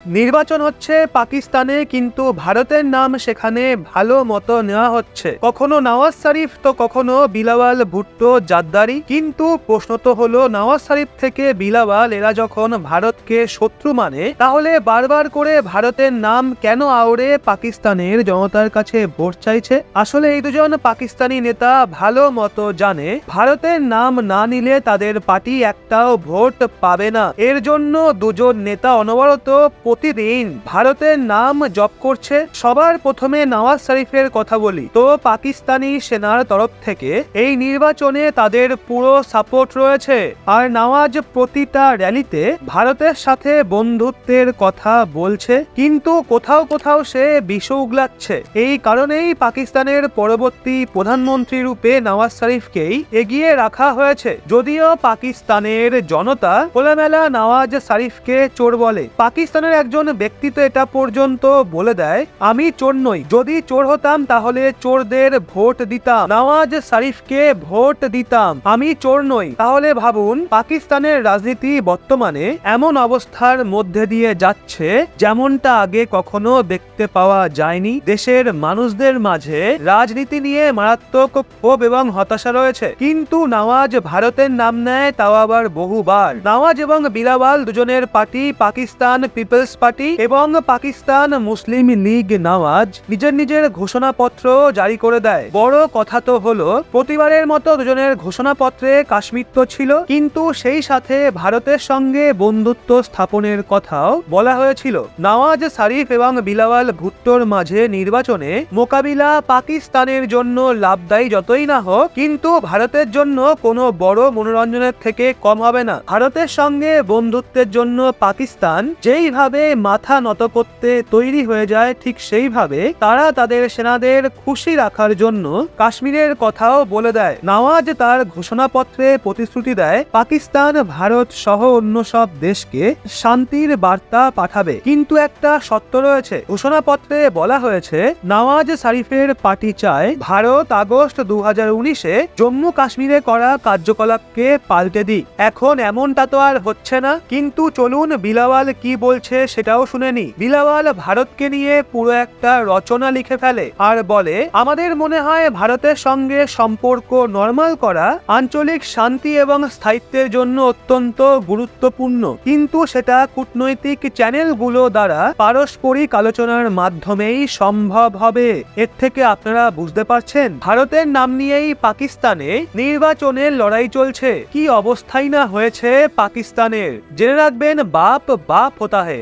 নির্বাচন হচ্ছে পাকিস্তানে, কিন্তু ভারতের নাম সেখানে ভালো মতো নেওয়া হচ্ছে। কখনো নওয়াজ শরীফ তো কখনো বিলাওয়াল ভুট্টো জাদ্দারি। কিন্তু প্রশ্ন তো হলো, নওয়াজ শরীফ থেকে বিলাওয়াল এরা যখন ভারতকে শত্রু মানে, তাহলে বারবার করে ভারতের নাম কেন আওড়ে পাকিস্তানের জনতার কাছে ভোট চাইছে? আসলে এই দুজন পাকিস্তানি নেতা ভালো মতো জানে ভারতের নাম না নিলে তাদের পার্টি একটাও ভোট পাবে না। এর জন্য দুজন নেতা অনবরত প্রতিদিন ভারতের নাম জপ করছে। সবার প্রথমে নওয়াজ শরীফের কথা বলি তো পাকিস্তানি সেনার তরফ থেকে এই নির্বাচনে তাদের পুরো সাপোর্ট রয়েছে। আর নওয়াজ প্রতিটা র্যালিতে ভারতের সাথে বন্ধুত্বের কথা বলছে, কিন্তু কোথাও কোথাও সে বিষ উগলাচ্ছে। এই কারণেই পাকিস্তানের পরবর্তী প্রধানমন্ত্রী রূপে নওয়াজ শরীফকেই এগিয়ে রাখা হয়েছে। যদিও পাকিস্তানের জনতা খোলামেলা নওয়াজ শরীফকে চোর বলে। পাকিস্তানের একজন ব্যক্তি তো এটা পর্যন্ত বলে দেয়, আমি চোর নই, যদি চোর হতাম তাহলে চোরদের ভোট দিতাম, নওয়াজ শরীফকে ভোট দিতাম, আমি চোর নই। তাহলে ভাবুন পাকিস্তানের রাজনীতি বর্তমানে এমন অবস্থার মধ্যে দিয়ে যাচ্ছে যেমনটা আগে কখনো দেখতে পাওয়া যায়নি। দেশের মানুষদের মাঝে রাজনীতি নিয়ে মারাত্মক ক্ষোভ এবং হতাশা রয়েছে। কিন্তু নওয়াজ ভারতের নাম নেয়, তাও আবার বহুবার। নওয়াজ এবং বিলাওয়াল দুজনের পার্টি পাকিস্তান পিপলস পার্টি এবং পাকিস্তান মুসলিম লীগ নওয়াজ নিজের নিজের ঘোষণাপত্র জারি করে দেয়। বড় কথা তো হলো, প্রতিবারের মতো দুজনের ঘোষণাপত্রে কাশ্মীর তো ছিল, কিন্তু সেই সাথে ভারতের সঙ্গে বন্ধুত্ব স্থাপনের কথাও বলা হয়েছিল। নওয়াজ শরীফ এবং বিলাওয়াল ভুট্টোর মাঝে নির্বাচনে মোকাবিলা পাকিস্তানের জন্য লাভদায়ী যতই না হোক, কিন্তু ভারতের জন্য কোনো বড় মনোরঞ্জনের থেকে কম হবে না। ভারতের সঙ্গে বন্ধুত্বের জন্য পাকিস্তান যেইভাবে মাথা নত করতে তৈরি হয়ে যায়, ঠিক সেইভাবে তারা তাদের সেনাদের খুশি রাখার জন্য কাশ্মীরের কথাও বলে দেয়। নওয়াজ তার ঘোষণাপত্রে প্রতিশ্রুতি দেয় পাকিস্তান ভারত সহ অন্য সব দেশকে শান্তির বার্তা পাঠাবে, কিন্তু একটা শর্ত রয়েছে। ঘোষণাপত্রে বলা হয়েছে নওয়াজ শরীফের পার্টি চায় ভারত আগস্ট 2019-এ জম্মু কাশ্মীরে করা কার্যকলাপকে পাল্টে দিক। এখন এমনটা তো আর হচ্ছে না, কিন্তু চলুন বিলাওয়াল কি বলছে সেটাও শুনে নি। বিলাওয়াল ভারতকে নিয়ে পুরো একটা রচনা লিখে ফেলে আর বলে, আমাদের মনে হয় ভারতের সঙ্গে সম্পর্ক নরমাল করা আঞ্চলিক শান্তি এবং স্থায়িত্বের জন্য অত্যন্ত গুরুত্বপূর্ণ, কিন্তু সেটা কূটনৈতিক চ্যানেলগুলো দ্বারা পারস্পরিক আলোচনার মাধ্যমেই সম্ভব হবে। এর থেকে আপনারা বুঝতে পারছেন ভারতের নাম নিয়েই পাকিস্তানে নির্বাচনের লড়াই চলছে। কি অবস্থাই না হয়েছে পাকিস্তানের। জেনে রাখবেন, বাপ বাপ হতা হে।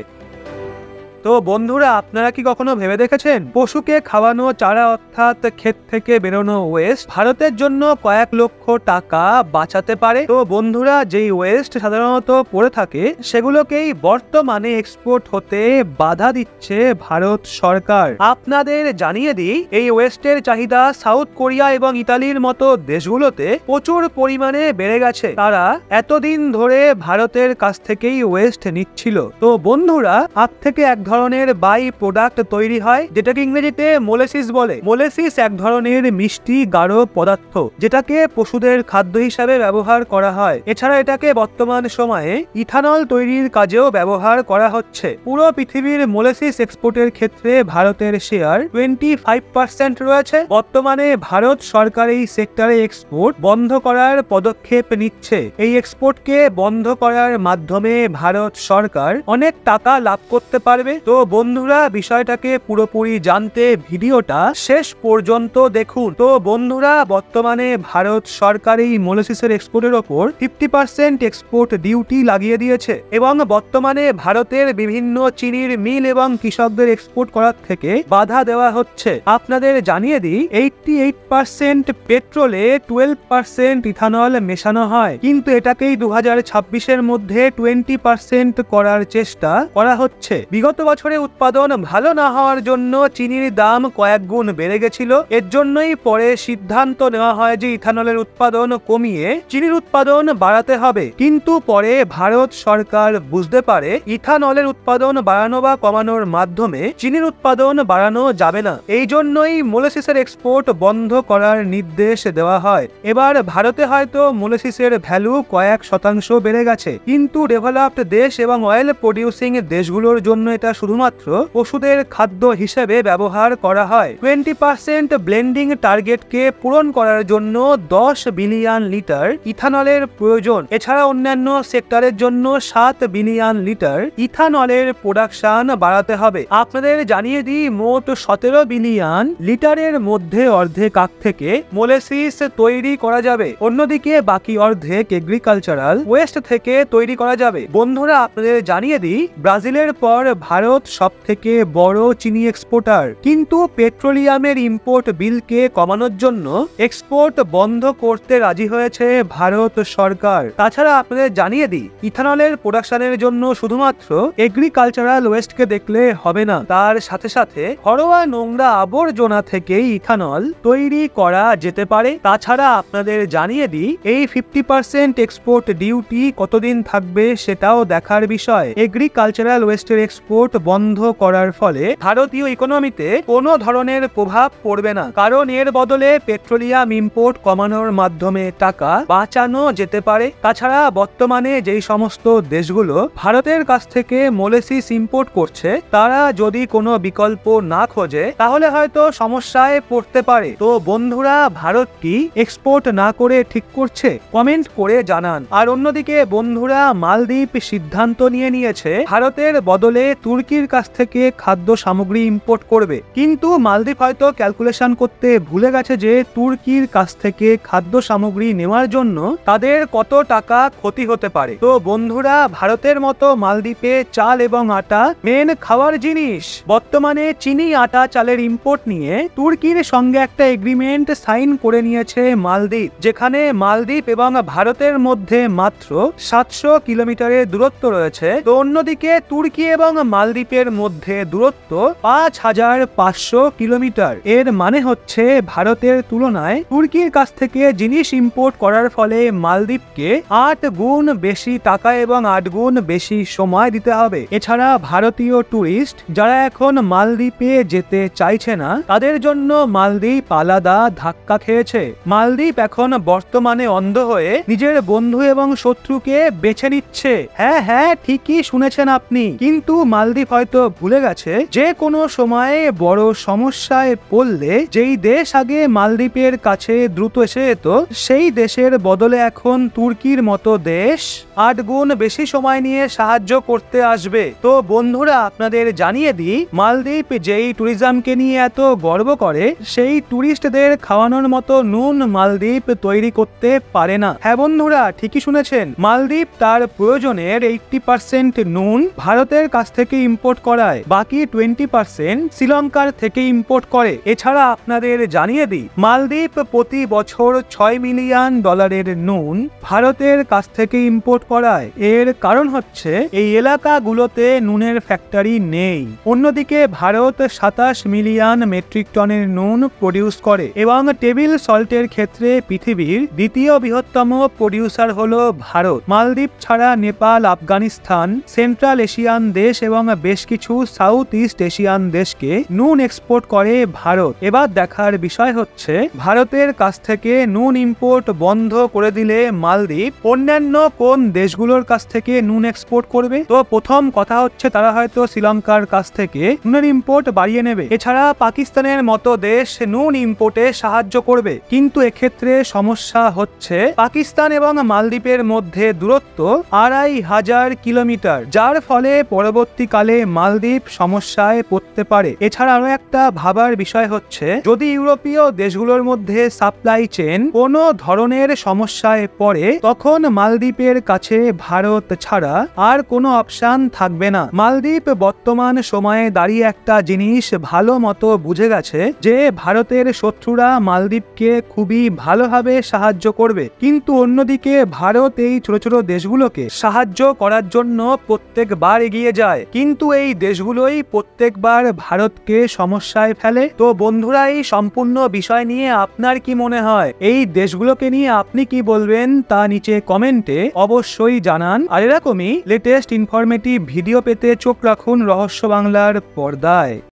তো বন্ধুরা, আপনারা কি কখনো ভেবে দেখেছেন পশুকে খাওয়ানো চারা অর্থাৎ ক্ষেত থেকে বেরোনো ওয়েস্ট ভারতের জন্য কয়েক লক্ষ টাকা বাঁচাতে পারে? তো বন্ধুরা, যেই ওয়েস্ট সাধারণত পড়ে থাকে সেগুলোকেই বর্তমানে এক্সপোর্ট হতে বাধা দিচ্ছে ভারত সরকার। আপনাদের জানিয়ে দিই, এই ওয়েস্টের চাহিদা সাউথ কোরিয়া এবং ইতালির মতো দেশগুলোতে প্রচুর পরিমাণে বেড়ে গেছে। তারা এতদিন ধরে ভারতের কাছ থেকেই ওয়েস্ট নিচ্ছিল। তো বন্ধুরা, আজ থেকে এক ধরনের বাই প্রোডাক্ট তৈরি হয়, যেটাকে ইংরেজিতে মোলেসিস বলে। মোলেসিস এক ধরনের মিষ্টি গাঢ় পদার্থ, যেটাকে পশুদের খাদ্য হিসাবে ব্যবহার করা হয়। এছাড়া এটাকে বর্তমান সময়ে ইথানল তৈরির কাজেও ব্যবহার করা হচ্ছে। পুরো পৃথিবীর মোলেসিস এক্সপোর্টের ক্ষেত্রে ভারতের শেয়ার 25% রয়েছে। বর্তমানে ভারত সরকার এই সেক্টরে এক্সপোর্ট বন্ধ করার পদক্ষেপ নিচ্ছে। এই এক্সপোর্টকে বন্ধ করার মাধ্যমে ভারত সরকার অনেক টাকা লাভ করতে পারবে। তো বন্ধুরা, বিষয়টাকে পুরোপুরি জানতে ভিডিওটা শেষ পর্যন্ত দেখুন। তো বন্ধুরা, বর্তমানে ভারত সরকার এই মোলেসিসের এক্সপোর্টের ওপর 50% এক্সপোর্ট ডিউটি লাগিয়ে দিয়েছে এবং বর্তমানে ভারতের বিভিন্ন চিনির মিল এবং কৃষকদের এক্সপোর্ট করার থেকে বাধা দেওয়া হচ্ছে। আপনাদের জানিয়ে দিই, 88% পেট্রোলে 12% ইথানল মেশানো হয়, কিন্তু এটাকেই 2026-এর মধ্যে 20% করার চেষ্টা করা হচ্ছে। বিগত বছরে উৎপাদন ভালো না হওয়ার জন্য চিনির দাম কয়েক গুণ বেড়ে গেছিল। এর জন্যই পরে সিদ্ধান্ত নেওয়া হয় যে ইথানলের উৎপাদন কমিয়ে চিনির উৎপাদন বাড়াতে হবে। কিন্তু পরে ভারত সরকার বুঝতে পারে ইথানলের উৎপাদন বাড়ানো বা কমানোর মাধ্যমে চিনির উৎপাদন বাড়ানো যাবে না। এই জন্যই মোলাসিসের এক্সপোর্ট বন্ধ করার নির্দেশ দেওয়া হয়। এবার ভারতে হয়তো মোলাসিসের ভ্যালু কয়েক শতাংশ বেড়ে গেছে, কিন্তু ডেভেলপড দেশ এবং অয়েল প্রডিউসিং দেশগুলোর জন্য এটা শুধুমাত্র ওষুধের খাদ্য হিসেবে ব্যবহার করা হয়। 20% ব্লেন্ডিং টার্গেটকে পূরণ করার জন্য 10 বিলিয়ন লিটার ইথানলের প্রয়োজন। এছাড়া অন্যান্য সেক্টরের জন্য 7 বিলিয়ন লিটার ইথানলের প্রোডাকশন বাড়াতে হবে। আপনাদের জানিয়ে দিই, মোট 17 বিলিয়ন লিটারের মধ্যে অর্ধেক আখ থেকে মোলাসিস তৈরি করা যাবে, অন্যদিকে বাকি অর্ধেক এগ্রিকালচারাল ওয়েস্ট থেকে তৈরি করা যাবে। বন্ধুরা, আপনাদের জানিয়ে দিই, ব্রাজিলের পর ভারত সবথেকে বড় চিনি এক্সপোর্টার, কিন্তু পেট্রোলিয়ামের ইম্পোর্ট বিলকে কমানোর জন্য এক্সপোর্ট বন্ধ করতে রাজি হয়েছে ভারত সরকার। তাছাড়া আপনাদের জানিয়ে দিই, ইথানলের প্রোডাকশনের জন্য শুধুমাত্র এগ্রিকালচারাল ওয়েস্টকে দেখলে হবে না, তার সাথে সাথে ঘরোয়া নোংরা আবর্জনা থেকে ইথানল তৈরি করা যেতে পারে। তাছাড়া আপনাদের জানিয়ে দিই, এই 50% এক্সপোর্ট ডিউটি কতদিন থাকবে সেটাও দেখার বিষয়। এগ্রিকালচারাল ওয়েস্টের এক্সপোর্ট বন্ধ করার ফলে ভারতীয় ইকোনমিতে কোনো ধরনের প্রভাব পড়বে না, কারণ এর বদলে পেট্রোলিয়াম ইম্পোর্ট কমানোর মাধ্যমে টাকা বাঁচানো যেতে পারে। তাছাড়া বর্তমানে যেই সমস্ত দেশগুলো ভারতের কাছ থেকে মোলাসিস ইম্পোর্ট করছে, তারা যদি কোনো বিকল্প না খোঁজে তাহলে হয়তো সমস্যায় পড়তে পারে। তো বন্ধুরা, ভারত কি এক্সপোর্ট না করে ঠিক করছে? কমেন্ট করে জানান। আর অন্যদিকে বন্ধুরা, মালদ্বীপ সিদ্ধান্ত নিয়েছে ভারতের বদলে তুর্কির কাছ থেকে খাদ্য সামগ্রী ইম্পোর্ট করবে, কিন্তু মালদ্বীপ হয়তো ক্যালকুলেশন করতে ভুলে গেছে যে তুর্কির কাছ থেকে খাদ্য সামগ্রী নেওয়ার জন্য তাদের কত টাকা ক্ষতি হতে পারে। তো বন্ধুরা, ভারতের মতো মালদ্বীপে চাল এবং আটা মেন খাওয়ার জিনিস। বর্তমানে চিনি, আটা, চালের ইম্পোর্ট নিয়ে তুর্কির সঙ্গে একটা এগ্রিমেন্ট সাইন করে নিয়েছে মালদ্বীপ, যেখানে মালদ্বীপ এবং ভারতের মধ্যে মাত্র 700 কিলোমিটারের দূরত্ব রয়েছে। তো অন্যদিকে তুর্কি এবং মালদ্বীপের মধ্যে দূরত্ব 5500 কিলোমিটার। এর মানে হচ্ছে ভারতের তুলনায় তুর্কির কাছ থেকে জিনিস ইম্পোর্ট করার ফলে মালদ্বীপকে 8 গুণ বেশি টাকা এবং 8 গুণ বেশি সময় দিতে হবে। এছাড়া ভারতীয় টুরিস্ট যারা এখন মালদ্বীপে যেতে চাইছে না, তাদের জন্য মালদ্বীপ আলাদা ধাক্কা খেয়েছে। মালদ্বীপ এখন বর্তমানে অন্ধ হয়ে নিজের বন্ধু এবং শত্রুকে বেছে নিচ্ছে। হ্যাঁ, ঠিকই শুনেছেন আপনি, কিন্তু মালদ্বীপ হয়তো ভুলে গেছে যে কোনো সময়ে বড় সমস্যায় পড়লে যেই দেশ আগে মালদ্বীপের কাছে দ্রুত এসে যেত, সেই দেশের বদলে এখন তুর্কির মতো দেশ 8 গুণ বেশি সময় নিয়ে সাহায্য করতে আসবে। তো বন্ধুরা, আপনাদের জানিয়ে দিই, মালদ্বীপ যেই ট্যুরিজমকে নিয়ে এত গর্ব করে, সেই টুরিস্টদের খাওয়ানোর মতো নুন মালদ্বীপ তৈরি করতে পারে না। হ্যাঁ বন্ধুরা, ঠিকই শুনেছেন, মালদ্বীপ তার প্রয়োজনের 80% নুন ভারতের কাছ থেকে ইম্পোর্ট করায়, বাকি 20% শ্রীলঙ্কার থেকে ইম্পোর্ট করে। এছাড়া আপনাদের জানিয়ে দিই, মালদ্বীপ প্রতি বছর $6 মিলিয়ন নুন ভারতের কাছ থেকে ইম্পোর্ট করায়। এর কারণ হচ্ছে এই এলাকাগুলোতে নুনের ফ্যাক্টরি নেই। অন্যদিকে ভারত 27 মিলিয়ন মেট্রিক টনের নুন প্রডিউস করে এবং টেবিল সল্টের ক্ষেত্রে পৃথিবীর দ্বিতীয় বৃহত্তম প্রডিউসার হলো ভারত। মালদ্বীপ ছাড়া নেপাল, আফগানিস্তান, সেন্ট্রাল এশিয়ান দেশ এবং বেশ কিছু সাউথ ইস্ট এশিয়ান দেশকে নুন এক্সপোর্ট করে ভারত। এবার দেখার বিষয় হচ্ছে, ভারতের কাছ থেকে নুন ইম্পোর্ট বন্ধ করে দিলে মালদ্বীপ অন্যান্য কোন দেশগুলোর কাছ থেকে নুন এক্সপোর্ট করবে? তো প্রথম কথা হচ্ছে, তারা হয়তো শ্রীলঙ্কার কাছ থেকে নুনের ইম্পোর্ট বাড়িয়ে নেবে। এছাড়া পাকিস্তানের মতো দেশ নুন ইম্পোর্টে সাহায্য করবে, কিন্তু এক্ষেত্রে সমস্যা হচ্ছে পাকিস্তান এবং মালদ্বীপের মধ্যে দূরত্ব 2500 কিলোমিটার, যার ফলে পরবর্তীকালে মালদ্বীপ সমস্যায় পড়তে পারে। এছাড়া আরো একটা ভাবার বিষয় হচ্ছে, যদি ইউরোপীয় দেশগুলোর মধ্যে সাপ্লাই চেন কোনো ধরনের সমস্যায় পড়ে, তখন মালদ্বীপের কাছে ভারত ছাড়া আর কোনো অপশন থাকবে না। মালদ্বীপ বর্তমান সময়ে দাঁড়িয়ে একটা জিনিস ভালো মতো বুঝে গেছে যে ভারতের শত্রুরা মালদ্বীপকে খুবই ভালোভাবে সাহায্য করবে, কিন্তু অন্যদিকে ভারত এই ছোট ছোট দেশগুলোকে সাহায্য করার জন্য প্রত্যেকবার এগিয়ে যায়, কিন্তু কিন্তু এই দেশগুলোই প্রত্যেকবার ভারতকে সমস্যায় ফেলে। তো বন্ধুরা, এই সম্পূর্ণ বিষয় নিয়ে আপনার কি মনে হয়? এই দেশগুলোকে নিয়ে আপনি কি বলবেন তা নিচে কমেন্টে অবশ্যই জানান। আর এরকমই লেটেস্ট ইনফরমেটিভ ভিডিও পেতে চোখ রাখুন রহস্য বাংলার পর্দায়।